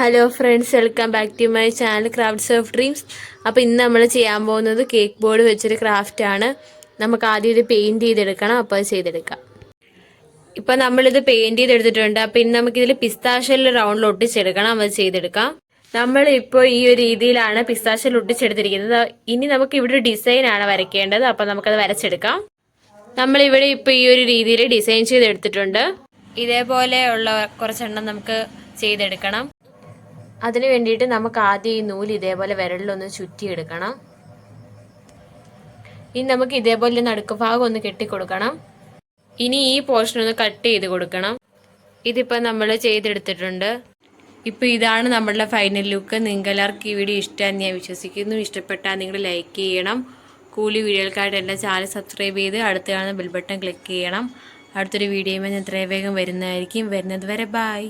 Hello friends, welcome back to my channel crafts of dreams. അപ്പോൾ ഇന്ന് നമ്മൾ ചെയ്യാൻ പോകുന്നത് കേക്ക് ബോർഡ് വെച്ചൊരു ക്രാഫ്റ്റാണ്. നമുക്ക് ആദ്യം ഇത് പെയിൻറ്റ് ചെയ്തെടുക്കണം. അപ്പോൾ അത് ചെയ്തെടുക്കാം. ഇപ്പോൾ നമ്മളിത് പെയിൻറ്റ് ചെയ്തെടുത്തിട്ടുണ്ട്. അപ്പോൾ ഇന്ന് നമുക്കിതിൽ പിസ്താഷ്യൽ റൗണ്ടിൽ ഒട്ടിച്ചെടുക്കണം. അത് ചെയ്തെടുക്കാം. നമ്മളിപ്പോൾ ഈ ഒരു രീതിയിലാണ് പിസ്താഷ്യൽ ഒട്ടിച്ചെടുത്തിരിക്കുന്നത്. ഇനി നമുക്ക് ഇവിടെ ഒരു ഡിസൈനാണ് വരയ്ക്കേണ്ടത്. അപ്പോൾ നമുക്കത് വരച്ചെടുക്കാം. നമ്മളിവിടെ ഇപ്പോൾ ഈ ഒരു രീതിയിൽ ഡിസൈൻ ചെയ്തെടുത്തിട്ടുണ്ട്. ഇതേപോലെയുള്ള കുറച്ചെണ്ണം നമുക്ക് ചെയ്തെടുക്കണം. അതിന് വേണ്ടിയിട്ട് നമുക്ക് ആദ്യം ഈ നൂല് ഇതേപോലെ വിരലിലൊന്ന് ചുറ്റിയെടുക്കണം. ഇനി നമുക്ക് ഇതേപോലെ നടുക്ക് ഭാഗം ഒന്ന് കെട്ടിക്കൊടുക്കണം. ഇനി ഈ പോർഷൻ ഒന്ന് കട്ട് ചെയ്ത് കൊടുക്കണം. ഇതിപ്പോൾ നമ്മൾ ചെയ്തെടുത്തിട്ടുണ്ട്. ഇപ്പോൾ ഇതാണ് നമ്മളുടെ ഫൈനൽ ലുക്ക്. നിങ്ങൾക്ക് എല്ലാവർക്കും ഈ വീഡിയോ ഇഷ്ടമാണെന്ന് ഞാൻ വിശ്വസിക്കുന്നു. ഇഷ്ടപ്പെട്ടാൽ നിങ്ങൾ ലൈക്ക് ചെയ്യണം. കൂടുതൽ വീഡിയോകൾക്കായിട്ട് എൻ്റെ ചാനൽ സബ്സ്ക്രൈബ് ചെയ്ത് അടുത്ത് കാണുന്ന ബെൽ ബട്ടൺ ക്ലിക്ക് ചെയ്യണം. അടുത്തൊരു വീഡിയോയുമായി ഞാൻ എത്രയും വേഗം വരുന്നതായിരിക്കും. വരുന്നത് വരെ ബൈ.